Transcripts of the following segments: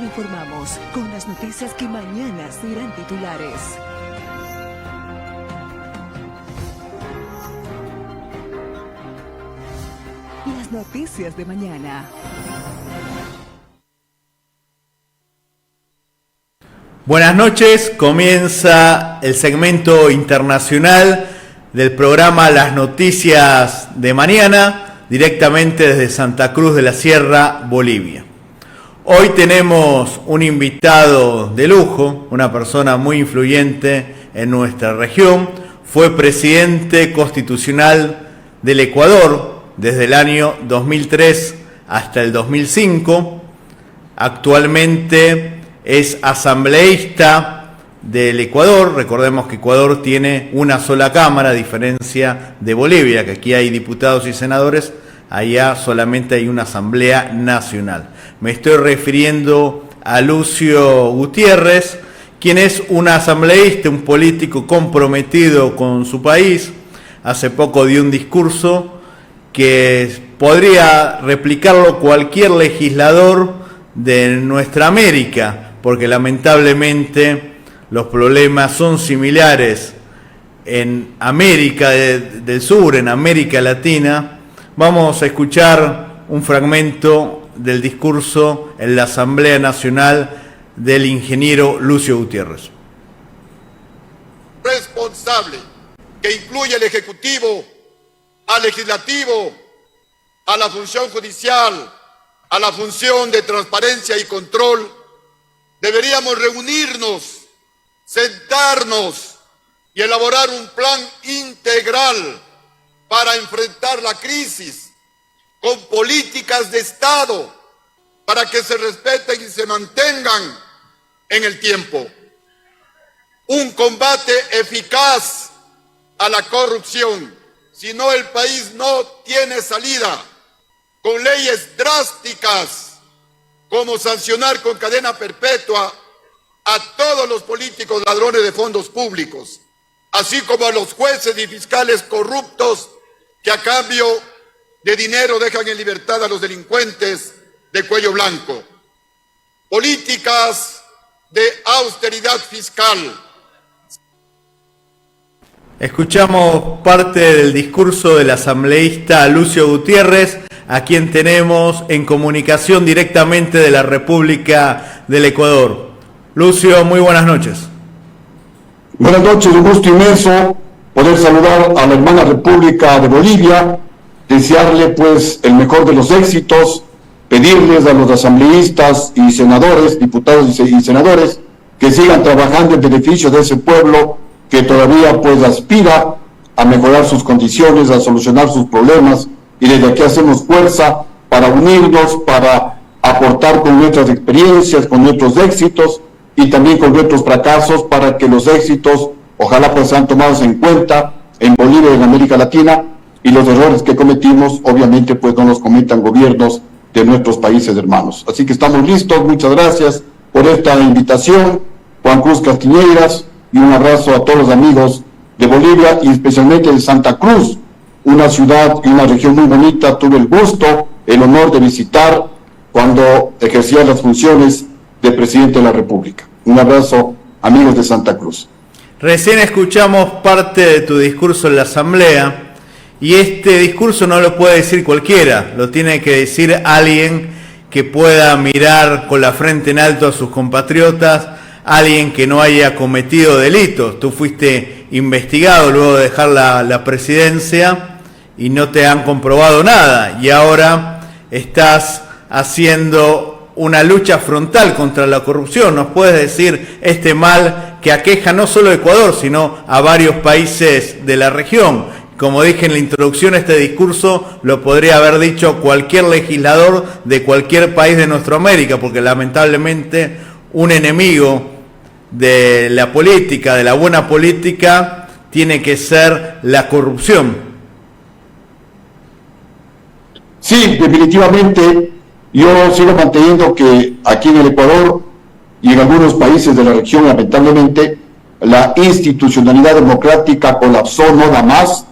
Informamos con las noticias que mañana serán titulares. Las noticias de mañana. Buenas noches, comienza el segmento internacional del programa Las Noticias de Mañana, directamente desde Santa Cruz de la Sierra, Bolivia. Hoy tenemos un invitado de lujo, una persona muy influyente en nuestra región. Fue presidente constitucional del Ecuador desde el año 2003 hasta el 2005. Actualmente es asambleísta del Ecuador. Recordemos que Ecuador tiene una sola cámara, a diferencia de Bolivia, que aquí hay diputados y senadores, allá solamente hay una asamblea nacional. Me estoy refiriendo a Lucio Gutiérrez, quien es un asambleísta, un político comprometido con su país. Hace poco dio un discurso que podría replicarlo cualquier legislador de nuestra América, porque lamentablemente los problemas son similares en América del Sur, en América Latina. Vamos a escuchar un fragmento del discurso en la Asamblea Nacional del ingeniero Lucio Gutiérrez. Responsable, que incluye al Ejecutivo, al Legislativo, a la función judicial, a la función de transparencia y control, deberíamos reunirnos, sentarnos y elaborar un plan integral para enfrentar la crisis, con políticas de Estado para que se respeten y se mantengan en el tiempo. Un combate eficaz a la corrupción, si no el país no tiene salida, con leyes drásticas como sancionar con cadena perpetua a todos los políticos ladrones de fondos públicos, así como a los jueces y fiscales corruptos que a cambio de dinero dejan en libertad a los delincuentes de cuello blanco. Políticas de austeridad fiscal. Escuchamos parte del discurso del asambleísta Lucio Gutiérrez, a quien tenemos en comunicación directamente de la República del Ecuador. Lucio, muy buenas noches. Buenas noches, un gusto inmenso poder saludar a la hermana República de Bolivia, desearle pues el mejor de los éxitos, pedirles a los asambleístas y senadores, diputados y senadores, que sigan trabajando en beneficio de ese pueblo que todavía pues aspira a mejorar sus condiciones, a solucionar sus problemas, y desde aquí hacemos fuerza para unirnos, para aportar con nuestras experiencias, con nuestros éxitos y también con nuestros fracasos, para que los éxitos ojalá pues sean tomados en cuenta en Bolivia y en América Latina, y los errores que cometimos obviamente pues no los cometan gobiernos de nuestros países hermanos. Así que estamos listos. Muchas gracias por esta invitación, Juan Cruz Castiñeiras, y un abrazo a todos los amigos de Bolivia y especialmente de Santa Cruz, una ciudad y una región muy bonita. Tuve el gusto, el honor de visitar cuando ejercía las funciones de presidente de la República. Un abrazo, amigos de Santa Cruz. Recién escuchamos parte de tu discurso en la Asamblea, y este discurso no lo puede decir cualquiera, lo tiene que decir alguien que pueda mirar con la frente en alto a sus compatriotas, alguien que no haya cometido delitos. Tú fuiste investigado luego de dejar la presidencia y no te han comprobado nada, y ahora estás haciendo una lucha frontal contra la corrupción. ¿Nos puedes decir este mal que aqueja no solo a Ecuador, sino a varios países de la región? Como dije en la introducción, este discurso lo podría haber dicho cualquier legislador de cualquier país de nuestra América, porque lamentablemente un enemigo de la política, de la buena política, tiene que ser la corrupción. Sí, definitivamente, yo sigo manteniendo que aquí en el Ecuador y en algunos países de la región, lamentablemente, la institucionalidad democrática colapsó, no da más.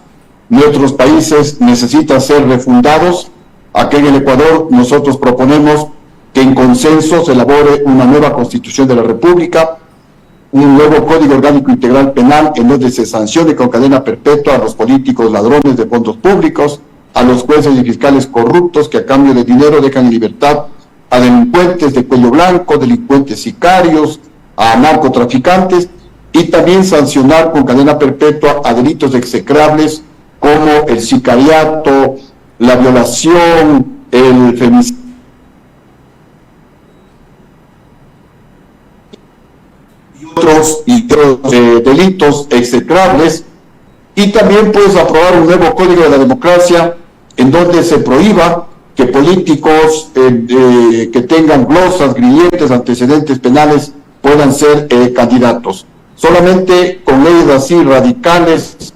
Nuestros países necesitan ser refundados. Aquí en el Ecuador nosotros proponemos que en consenso se elabore una nueva Constitución de la República, un nuevo Código Orgánico Integral Penal en donde se sancione con cadena perpetua a los políticos ladrones de fondos públicos, a los jueces y fiscales corruptos que a cambio de dinero dejan en libertad a delincuentes de cuello blanco, delincuentes sicarios, a narcotraficantes, y también sancionar con cadena perpetua a delitos execrables como el sicariato, la violación, el femicidio y otros delitos execrables, y también pues aprobar un nuevo Código de la Democracia en donde se prohíba que políticos que tengan glosas, grilletes, antecedentes penales puedan ser candidatos. Solamente con leyes así radicales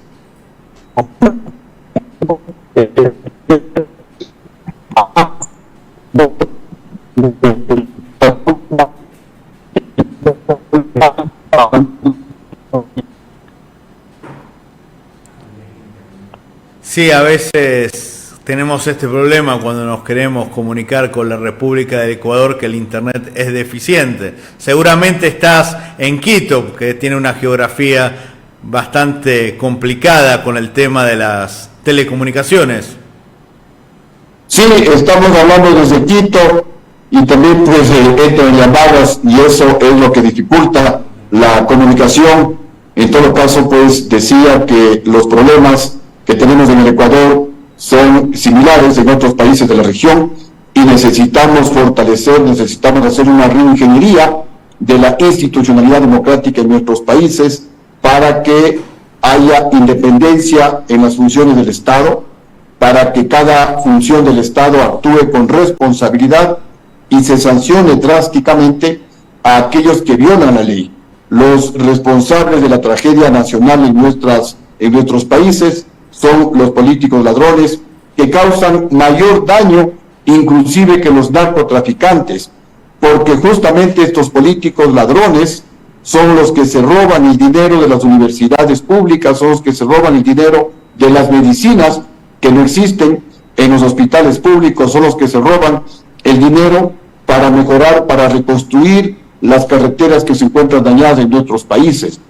Sí, a veces tenemos este problema cuando nos queremos comunicar con la República del Ecuador, que el internet es deficiente. Seguramente estás en Quito, que tiene una geografía bastante complicada con el tema de las telecomunicaciones. Sí, estamos hablando desde Quito y también pues entran llamadas y eso es lo que dificulta la comunicación. En todo caso, pues decía que los problemas que tenemos en el Ecuador son similares en otros países de la región y necesitamos fortalecer, necesitamos hacer una reingeniería de la institucionalidad democrática en nuestros países para que haya independencia en las funciones del Estado, para que cada función del Estado actúe con responsabilidad y se sancione drásticamente a aquellos que violan la ley. Los responsables de la tragedia nacional en nuestros países son los políticos ladrones que causan mayor daño inclusive que los narcotraficantes, porque justamente estos políticos ladrones son los que se roban el dinero de las universidades públicas, son los que se roban el dinero de las medicinas que no existen en los hospitales públicos, son los que se roban el dinero para mejorar, para reconstruir las carreteras que se encuentran dañadas en nuestros países.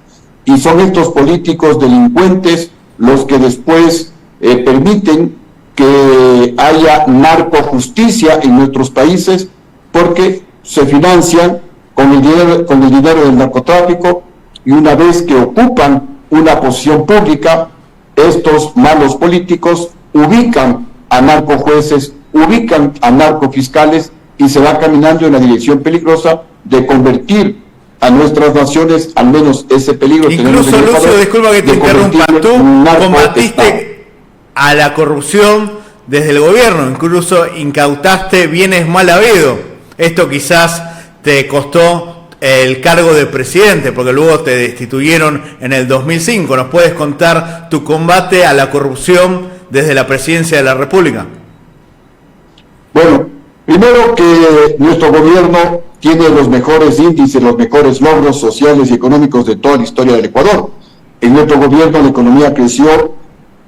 Y son estos políticos delincuentes los que después permiten que haya narcojusticia en nuestros países porque se financian con el dinero del narcotráfico, y una vez que ocupan una posición pública, estos malos políticos ubican a narcojueces, ubican a narcofiscales y se va caminando en la dirección peligrosa de convertir a nuestras naciones, al menos ese peligro. Incluso, Lucio, disculpa que te interrumpa, tú combatiste a la corrupción desde el gobierno, incluso incautaste bienes mal habidos. Esto quizás te costó el cargo de presidente, porque luego te destituyeron en el 2005. ¿Nos puedes contar tu combate a la corrupción desde la presidencia de la República? Bueno, primero que nuestro gobierno tiene los mejores índices, los mejores logros sociales y económicos de toda la historia del Ecuador. En nuestro gobierno la economía creció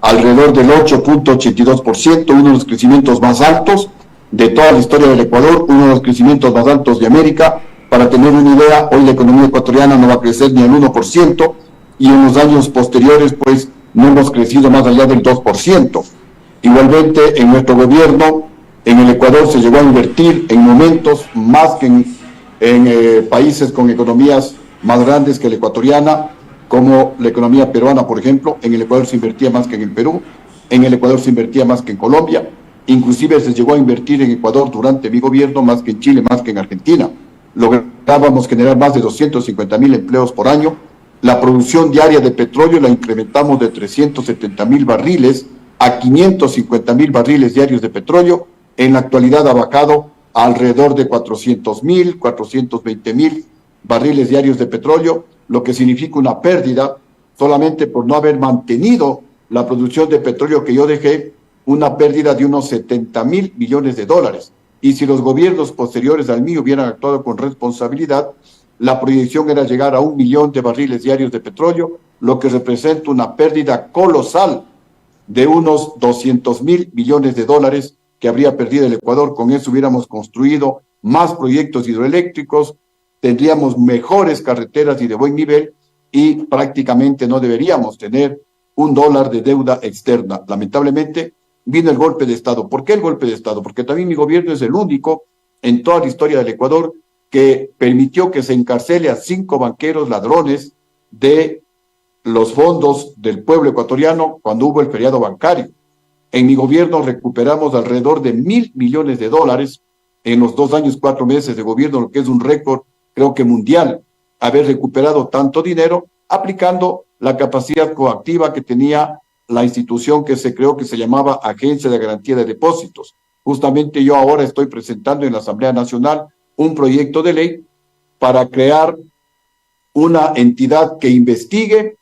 alrededor del 8.82%, uno de los crecimientos más altos de toda la historia del Ecuador, uno de los crecimientos más altos de América. Para tener una idea, hoy la economía ecuatoriana no va a crecer ni al 1%, y en los años posteriores pues no hemos crecido más allá del 2%. Igualmente en nuestro gobierno, en el Ecuador se llegó a invertir en momentos más que en países con economías más grandes que la ecuatoriana, como la economía peruana, por ejemplo. En el Ecuador se invertía más que en el Perú, en el Ecuador se invertía más que en Colombia, inclusive se llegó a invertir en Ecuador durante mi gobierno más que en Chile, más que en Argentina. Lográbamos generar más de 250,000 empleos por año. La producción diaria de petróleo la incrementamos de 370,000 barriles a 550,000 barriles diarios de petróleo. En la actualidad ha bajado a alrededor de 400,000, 420,000 barriles diarios de petróleo, lo que significa una pérdida solamente por no haber mantenido la producción de petróleo que yo dejé, una pérdida de unos 70,000 millones de dólares. Y si los gobiernos posteriores al mío hubieran actuado con responsabilidad, la proyección era llegar a 1 millón de barriles diarios de petróleo, lo que representa una pérdida colosal de unos 200,000 millones de dólares que habría perdido el Ecuador. Con eso hubiéramos construido más proyectos hidroeléctricos, tendríamos mejores carreteras y de buen nivel, y prácticamente no deberíamos tener $1 de deuda externa. Lamentablemente vino el golpe de Estado. ¿Por qué el golpe de Estado? Porque también mi gobierno es el único en toda la historia del Ecuador que permitió que se encarcele a 5 banqueros ladrones de los fondos del pueblo ecuatoriano cuando hubo el feriado bancario. En mi gobierno recuperamos alrededor de $1.000 millones en los 2 años, 4 meses de gobierno, lo que es un récord, creo que mundial, haber recuperado tanto dinero aplicando la capacidad coactiva que tenía la institución que se creó, que se llamaba Agencia de Garantía de Depósitos. Justamente yo ahora estoy presentando en la Asamblea Nacional un proyecto de ley para crear una entidad que investigue,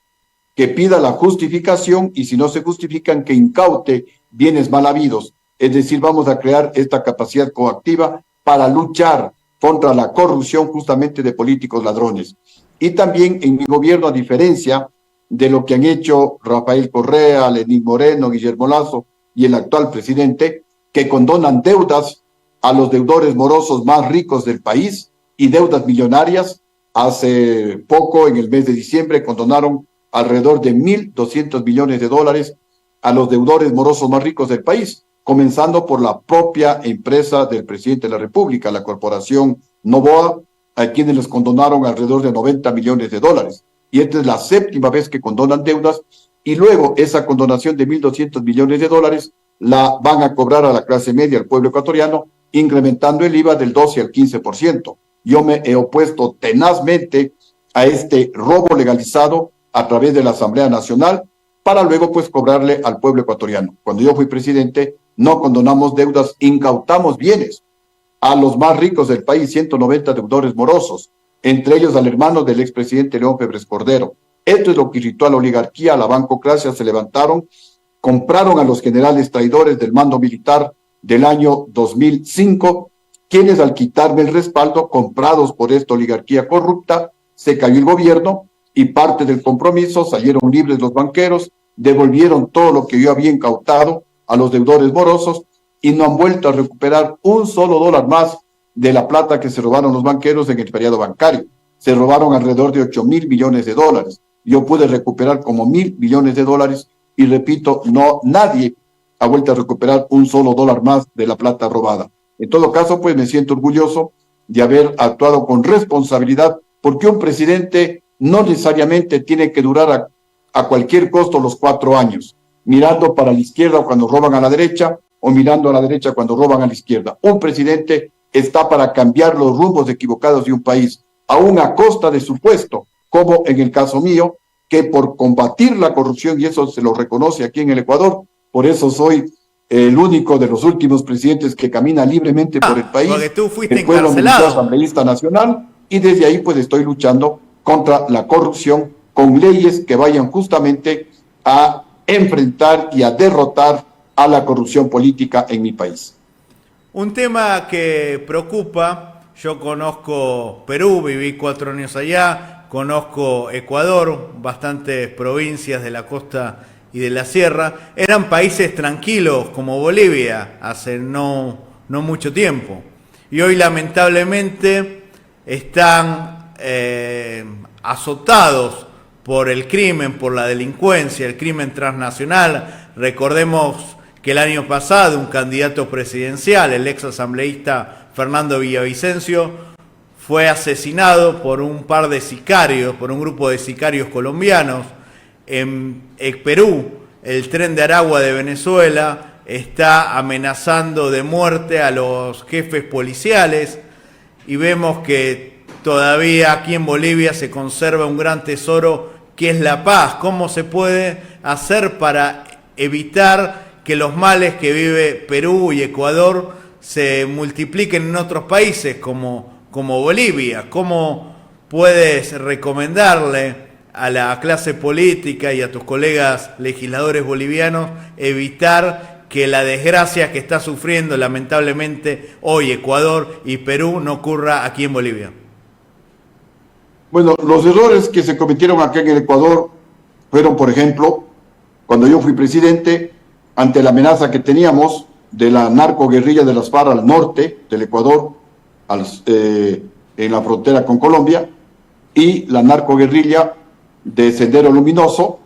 que pida la justificación y si no se justifican, que incaute bienes mal habidos. Es decir, vamos a crear esta capacidad coactiva para luchar contra la corrupción justamente de políticos ladrones. Y también en mi gobierno, a diferencia de lo que han hecho Rafael Correa, Lenín Moreno, Guillermo Lasso y el actual presidente, que condonan deudas a los deudores morosos más ricos del país y deudas millonarias. Hace poco, en el mes de diciembre, condonaron alrededor de $1.200 millones a los deudores morosos más ricos del país, comenzando por la propia empresa del presidente de la República, la corporación Novoa, a quienes les condonaron alrededor de $90 millones. Y esta es la 7ª vez que condonan deudas, y luego esa condonación de $1.200 millones la van a cobrar a la clase media, al pueblo ecuatoriano, incrementando el IVA del 12 al 15%. Yo me he opuesto tenazmente a este robo legalizado a través de la Asamblea Nacional para luego pues cobrarle al pueblo ecuatoriano. Cuando yo fui presidente no condonamos deudas, incautamos bienes a los más ricos del país, 190 deudores morosos, entre ellos al hermano del expresidente León Febres Cordero. Esto es lo que irritó a la oligarquía, a la bancocracia, se levantaron, compraron a los generales traidores del mando militar del año 2005, quienes al quitarme el respaldo, comprados por esta oligarquía corrupta, se cayó el gobierno y parte del compromiso, salieron libres los banqueros, devolvieron todo lo que yo había incautado a los deudores morosos y no han vuelto a recuperar un solo dólar más de la plata que se robaron los banqueros en el feriado bancario. Se robaron alrededor de $8.000 millones. Yo pude recuperar como $1.000 millones y repito, no, nadie ha vuelto a recuperar un solo dólar más de la plata robada. En todo caso, pues me siento orgulloso de haber actuado con responsabilidad, porque un presidente no necesariamente tiene que durar a cualquier costo los 4 años, mirando para la izquierda cuando roban a la derecha o mirando a la derecha cuando roban a la izquierda. Un presidente está para cambiar los rumbos equivocados de un país, aún a costa de su puesto, como en el caso mío, que por combatir la corrupción, y eso se lo reconoce aquí en el Ecuador, por eso soy el único de los últimos presidentes que camina libremente por el país, porque tú fuiste el pueblo encarcelado. asambleísta nacional, y desde ahí pues estoy luchando contra la corrupción con leyes que vayan justamente a enfrentar y a derrotar a la corrupción política en mi país. Un tema que preocupa, yo conozco Perú, viví 4 años allá, conozco Ecuador, bastantes provincias de la costa y de la sierra, eran países tranquilos como Bolivia hace no mucho tiempo. Y hoy lamentablemente están azotados por el crimen, por la delincuencia, el crimen transnacional. Recordemos que el año pasado un candidato presidencial, el ex asambleísta Fernando Villavicencio, fue asesinado por un par de sicarios, por un grupo de sicarios colombianos. En Perú, el Tren de Aragua de Venezuela está amenazando de muerte a los jefes policiales y vemos que todavía aquí en Bolivia se conserva un gran tesoro que es la paz. ¿Cómo se puede hacer para evitar que los males que vive Perú y Ecuador se multipliquen en otros países como Bolivia? ¿Cómo puedes recomendarle a la clase política y a tus colegas legisladores bolivianos evitar que la desgracia que está sufriendo lamentablemente hoy Ecuador y Perú no ocurra aquí en Bolivia? Bueno, los errores que se cometieron aquí en el Ecuador fueron, por ejemplo, cuando yo fui presidente, ante la amenaza que teníamos de la narcoguerrilla de las FARC al norte del Ecuador, en la frontera con Colombia, y la narcoguerrilla de Sendero Luminoso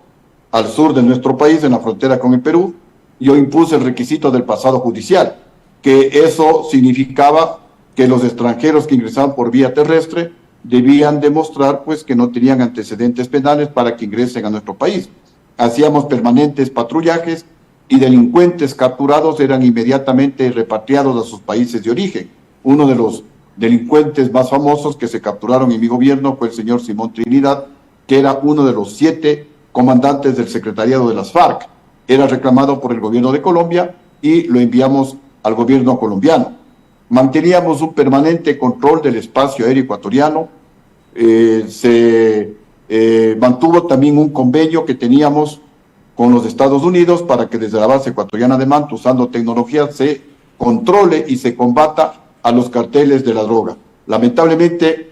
al sur de nuestro país, en la frontera con el Perú. Yo impuse el requisito del pasado judicial, que eso significaba que los extranjeros que ingresaban por vía terrestre debían demostrar pues que no tenían antecedentes penales para que ingresen a nuestro país. Hacíamos permanentes patrullajes y delincuentes capturados eran inmediatamente repatriados a sus países de origen. Uno de los delincuentes más famosos que se capturaron en mi gobierno fue el señor Simón Trinidad, que era uno de los 7 comandantes del secretariado de las FARC. Era reclamado por el gobierno de Colombia y lo enviamos al gobierno colombiano. Manteníamos un permanente control del espacio aéreo ecuatoriano. Se mantuvo también un convenio que teníamos con los Estados Unidos para que desde la base ecuatoriana de Manta, usando tecnología, se controle y se combata a los carteles de la droga. Lamentablemente,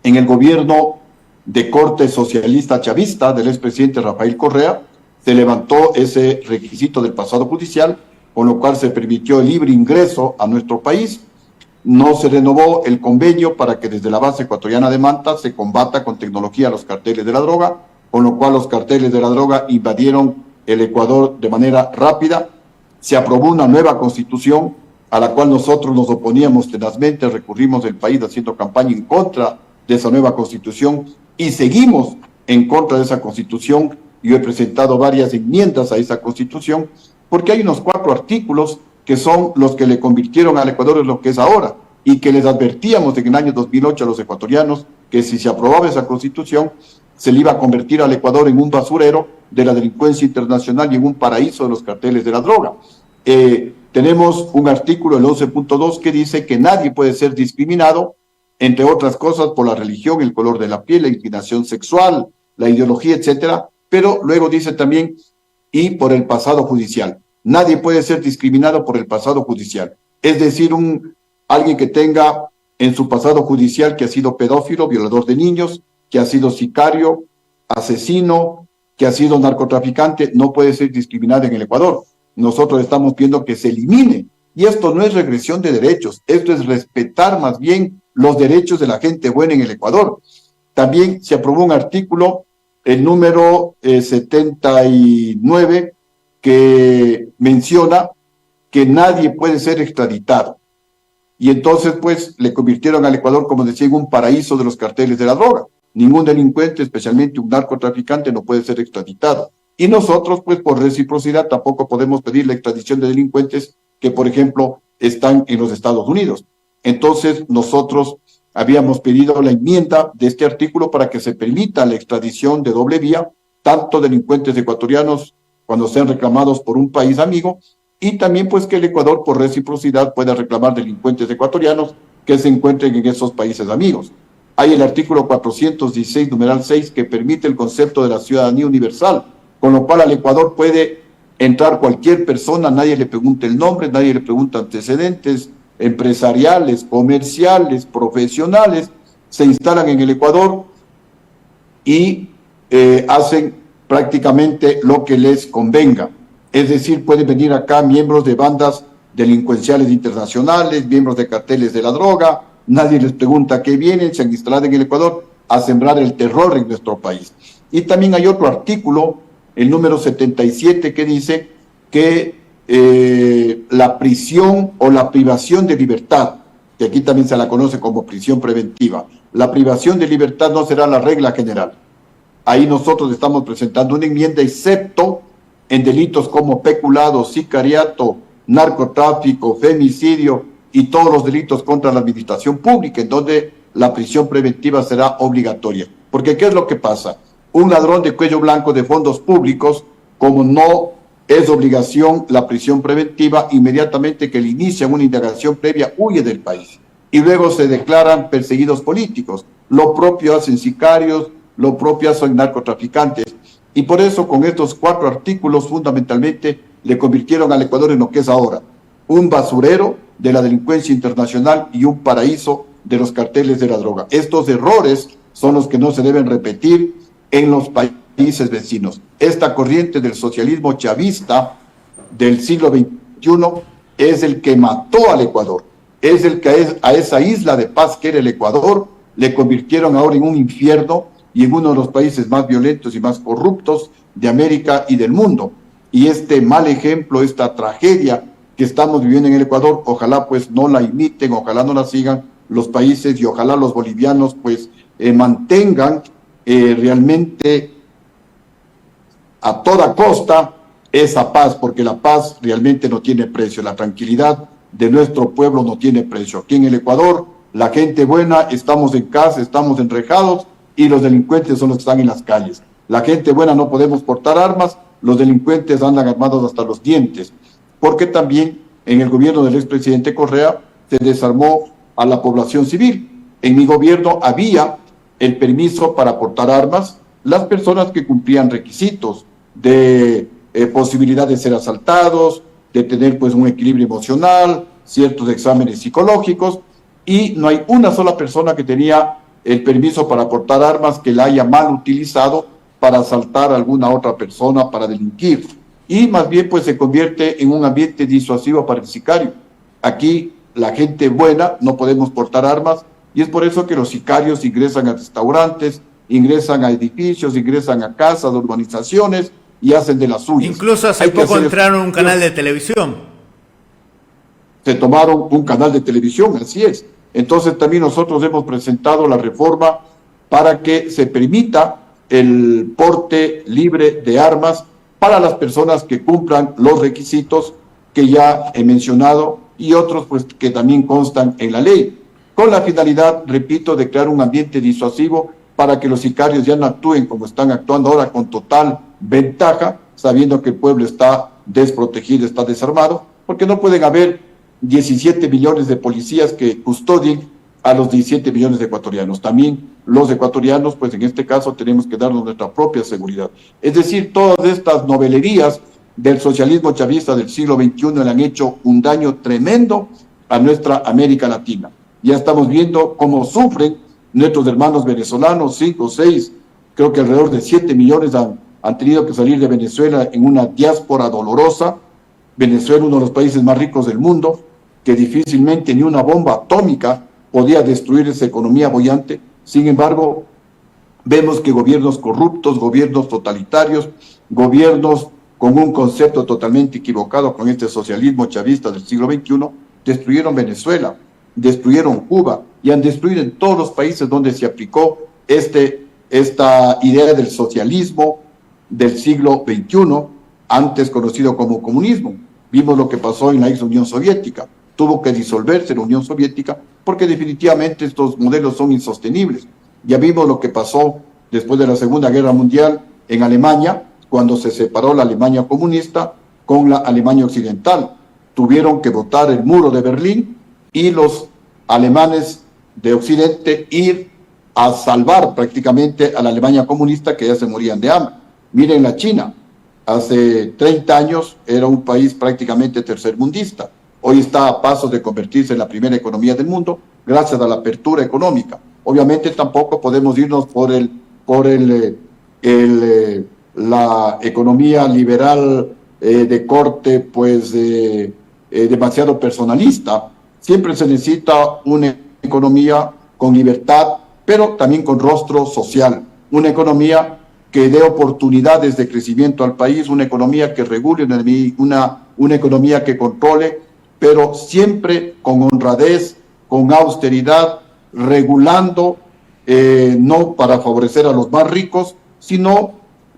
en el gobierno de corte socialista chavista del expresidente Rafael Correa, se levantó ese requisito del pasado judicial, con lo cual se permitió el libre ingreso a nuestro país. No se renovó el convenio para que desde la base ecuatoriana de Manta se combata con tecnología a los carteles de la droga, con lo cual los carteles de la droga invadieron el Ecuador de manera rápida. Se aprobó una nueva constitución a la cual nosotros nos oponíamos tenazmente, recurrimos del país haciendo campaña en contra de esa nueva constitución y seguimos en contra de esa constitución. Yo he presentado varias enmiendas a esa constitución porque hay unos 4 artículos que son los que le convirtieron al Ecuador en lo que es ahora y que les advertíamos en el año 2008 a los ecuatorianos que si se aprobaba esa constitución se le iba a convertir al Ecuador en un basurero de la delincuencia internacional y en un paraíso de los carteles de la droga. Tenemos un artículo, el 11.2, que dice que nadie puede ser discriminado, entre otras cosas, por la religión, el color de la piel, la inclinación sexual, la ideología, etcétera, pero luego dice también, y por el pasado judicial. Nadie puede ser discriminado por el pasado judicial. Es decir, alguien que tenga en su pasado judicial que ha sido pedófilo, violador de niños, que ha sido sicario, asesino, que ha sido narcotraficante, no puede ser discriminado en el Ecuador. Nosotros estamos viendo que se elimine. Y esto no es regresión de derechos, esto es respetar más bien los derechos de la gente buena en el Ecuador. También se aprobó un artículo, el número 79, que menciona que nadie puede ser extraditado. Y entonces, pues, le convirtieron al Ecuador, como decía, en un paraíso de los carteles de la droga. Ningún delincuente, especialmente un narcotraficante, no puede ser extraditado. Y nosotros, pues, por reciprocidad, tampoco podemos pedir la extradición de delincuentes que, por ejemplo, están en los Estados Unidos. Entonces, nosotros habíamos pedido la enmienda de este artículo para que se permita la extradición de doble vía, tanto delincuentes ecuatorianos cuando sean reclamados por un país amigo, y también pues que el Ecuador por reciprocidad pueda reclamar delincuentes ecuatorianos que se encuentren en esos países amigos. Hay el artículo 416, numeral 6, que permite el concepto de la ciudadanía universal, con lo cual al Ecuador puede entrar cualquier persona, nadie le pregunta el nombre, nadie le pregunta antecedentes empresariales, comerciales, profesionales, se instalan en el Ecuador y hacen prácticamente lo que les convenga. Es decir, pueden venir acá miembros de bandas delincuenciales internacionales, miembros de carteles de la droga, nadie les pregunta qué vienen, se han instalado en el Ecuador a sembrar el terror en nuestro país. Y también hay otro artículo, el número 77, que dice que la prisión o la privación de libertad, que aquí también se la conoce como prisión preventiva, la privación de libertad no será la regla general. Ahí nosotros estamos presentando una enmienda, excepto en delitos como peculado, sicariato, narcotráfico, femicidio y todos los delitos contra la administración pública, en donde la prisión preventiva será obligatoria. Porque ¿qué es lo que pasa? Un ladrón de cuello blanco de fondos públicos, como no es obligación la prisión preventiva, inmediatamente que le inician una indagación previa, huye del país. Y luego se declaran perseguidos políticos. Lo propio hacen sicarios, lo propio hacen narcotraficantes. Y por eso con estos 4 artículos fundamentalmente le convirtieron al Ecuador en lo que es ahora, un basurero de la delincuencia internacional y un paraíso de los carteles de la droga. Estos errores son los que no se deben repetir en los países vecinos. Esta corriente del socialismo chavista del siglo XXI es el que mató al Ecuador. es el que a esa isla de paz que era el Ecuador le convirtieron ahora en un infierno y en uno de los países más violentos y más corruptos de América y del mundo. Y este mal ejemplo, esta tragedia que estamos viviendo en el Ecuador, ojalá pues no la imiten, ojalá no la sigan los países y ojalá los bolivianos pues mantengan realmente a toda costa esa paz, porque la paz realmente no tiene precio, la tranquilidad de nuestro pueblo no tiene precio. Aquí en el Ecuador, la gente buena, estamos en casa, estamos enrejados y los delincuentes son los que están en las calles. La gente buena no podemos portar armas, los delincuentes andan armados hasta los dientes, porque también en el gobierno del expresidente Correa se desarmó a la población civil. En mi gobierno había el permiso para portar armas, las personas que cumplían requisitos de posibilidad de ser asaltados, de tener pues un equilibrio emocional, ciertos exámenes psicológicos, y no hay una sola persona que tenía el permiso para portar armas que la haya mal utilizado para asaltar a alguna otra persona, para delinquir. Y más bien pues se convierte en un ambiente disuasivo para el sicario. Aquí la gente buena no podemos portar armas y es por eso que los sicarios ingresan a restaurantes, ingresan a edificios, ingresan a casas, a urbanizaciones y hacen de las suyas. Incluso hace poco entraron en un canal de televisión. Se tomaron un canal de televisión, así es. Entonces también nosotros hemos presentado la reforma para que se permita el porte libre de armas para las personas que cumplan los requisitos que ya he mencionado y otros pues que también constan en la ley, con la finalidad, repito, de crear un ambiente disuasivo para que los sicarios ya no actúen como están actuando ahora con total ventaja, sabiendo que el pueblo está desprotegido, está desarmado, porque no pueden haber 17 millones de policías que custodien a los 17 millones de ecuatorianos. También los ecuatorianos, pues en este caso tenemos que darnos nuestra propia seguridad. Es decir, todas estas novelerías del socialismo chavista del siglo XXI le han hecho un daño tremendo a nuestra América Latina. Ya estamos viendo cómo sufren nuestros hermanos venezolanos, 5 o 6, creo que alrededor de 7 millones han tenido que salir de Venezuela en una diáspora dolorosa. Venezuela, uno de los países más ricos del mundo, que difícilmente ni una bomba atómica podía destruir esa economía boyante. Sin embargo, vemos que gobiernos corruptos, gobiernos totalitarios, gobiernos con un concepto totalmente equivocado con este socialismo chavista del siglo XXI, destruyeron Venezuela, destruyeron Cuba y han destruido en todos los países donde se aplicó esta idea del socialismo del siglo XXI, antes conocido como comunismo. Vimos lo que pasó en la ex Unión Soviética. Tuvo que disolverse la Unión Soviética porque definitivamente estos modelos son insostenibles. Ya vimos lo que pasó después de la Segunda Guerra Mundial en Alemania, cuando se separó la Alemania comunista con la Alemania occidental. Tuvieron que botar el muro de Berlín y los alemanes de Occidente ir a salvar prácticamente a la Alemania comunista, que ya se morían de hambre. Miren la China, hace 30 años era un país prácticamente tercermundista. Hoy está a pasos de convertirse en la primera economía del mundo gracias a la apertura económica. Obviamente tampoco podemos irnos por la economía liberal de corte pues demasiado personalista. Siempre se necesita una economía con libertad, pero también con rostro social, una economía que dé oportunidades de crecimiento al país, una economía que regule, una economía que controle, pero siempre con honradez, con austeridad, regulando, no para favorecer a los más ricos, sino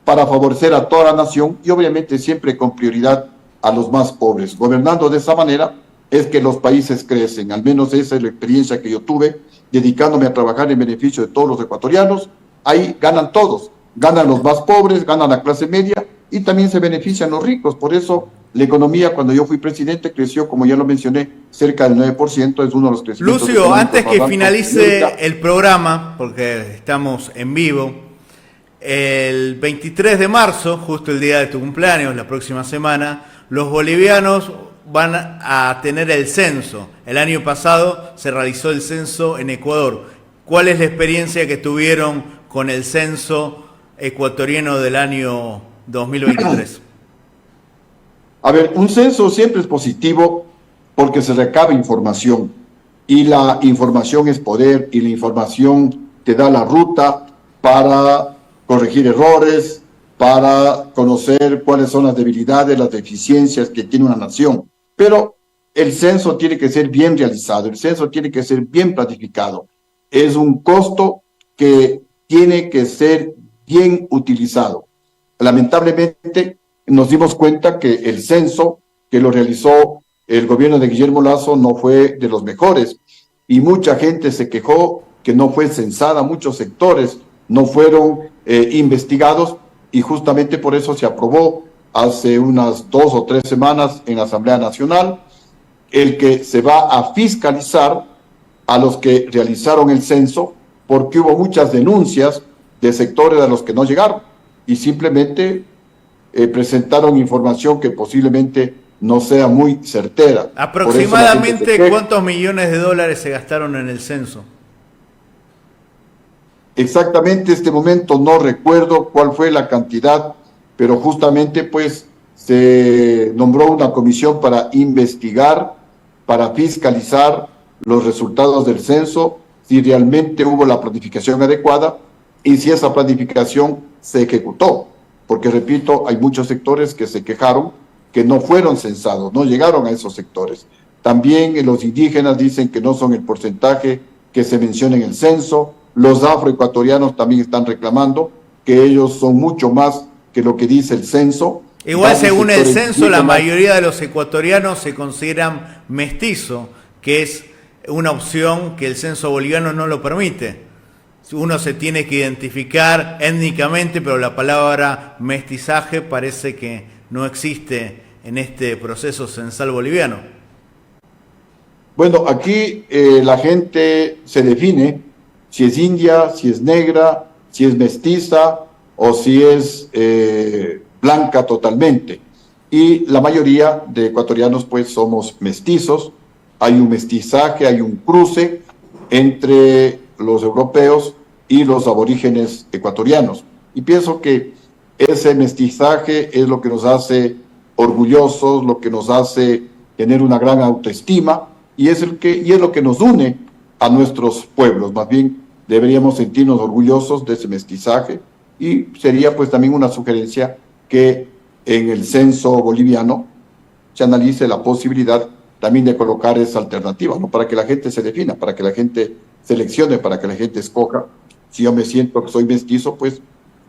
para favorecer a toda la nación y obviamente siempre con prioridad a los más pobres. Gobernando de esa manera es que los países crecen, al menos esa es la experiencia que yo tuve, dedicándome a trabajar en beneficio de todos los ecuatorianos. Ahí ganan todos, ganan los más pobres, ganan la clase media y también se benefician los ricos. Por eso la economía, cuando yo fui presidente, creció, como ya lo mencioné, cerca del 9%, es uno de los crecimientos. Lucio, antes que finalice el programa, porque estamos en vivo, el 23 de marzo, justo el día de tu cumpleaños, la próxima semana, los bolivianos van a tener el censo. El año pasado se realizó el censo en Ecuador. ¿Cuál es la experiencia que tuvieron con el censo ecuatoriano del año 2023? A ver, un censo siempre es positivo porque se recaba información. y la información es poder, y la información te da la ruta para corregir errores, para conocer cuáles son las debilidades, las deficiencias que tiene una nación. Pero el censo tiene que ser bien realizado, el censo tiene que ser bien planificado. Es un costo que tiene que ser bien utilizado. Lamentablemente nos dimos cuenta que el censo que lo realizó el gobierno de Guillermo Lasso no fue de los mejores, y mucha gente se quejó que no fue censada, muchos sectores no fueron investigados, y justamente por eso se aprobó hace unas 2 o 3 semanas en la Asamblea Nacional el que se va a fiscalizar a los que realizaron el censo, porque hubo muchas denuncias de sectores a los que no llegaron y simplemente presentaron información que posiblemente no sea muy certera. Aproximadamente, ¿cuántos millones de dólares se gastaron en el censo? Exactamente, este momento no recuerdo cuál fue la cantidad, pero justamente pues se nombró una comisión para investigar, para fiscalizar los resultados del censo, si realmente hubo la planificación adecuada y si esa planificación se ejecutó. Porque, repito, hay muchos sectores que se quejaron que no fueron censados, no llegaron a esos sectores. También los indígenas dicen que no son el porcentaje que se menciona en el censo. Los afroecuatorianos también están reclamando que ellos son mucho más que lo que dice el censo. Igual, según el censo, la mayoría de los ecuatorianos se consideran mestizo, que es una opción que el censo boliviano no lo permite. Uno se tiene que identificar étnicamente, pero la palabra mestizaje parece que no existe en este proceso censal boliviano. Bueno, aquí la gente se define si es india, si es negra, si es mestiza o si es blanca totalmente. Y la mayoría de ecuatorianos pues somos mestizos. Hay un mestizaje, hay un cruce entre los europeos y los aborígenes ecuatorianos. Y pienso que ese mestizaje es lo que nos hace orgullosos, lo que nos hace tener una gran autoestima, y es lo que nos une a nuestros pueblos. Más bien deberíamos sentirnos orgullosos de ese mestizaje, y sería pues también una sugerencia que en el censo boliviano se analice la posibilidad también de colocar esa alternativa, ¿no? Para que la gente se defina, para que la gente seleccione, para que la gente escoja. Si yo me siento que soy mestizo, pues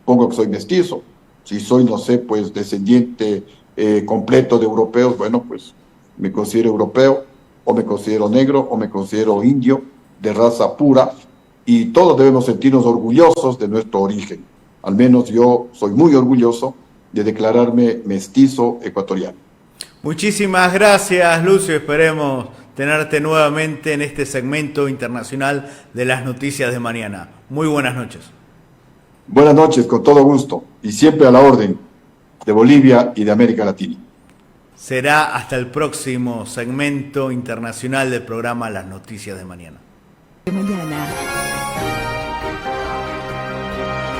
pongo que soy mestizo. Si soy, no sé, pues descendiente completo de europeos, bueno, pues me considero europeo, o me considero negro, o me considero indio, de raza pura, y todos debemos sentirnos orgullosos de nuestro origen. Al menos yo soy muy orgulloso de declararme mestizo ecuatoriano. Muchísimas gracias, Lucio. Esperemos tenerte nuevamente en este segmento internacional de las noticias de mañana. Muy buenas noches. Buenas noches, con todo gusto, y siempre a la orden de Bolivia y de América Latina. Será hasta el próximo segmento internacional del programa Las Noticias de Mañana. De mañana.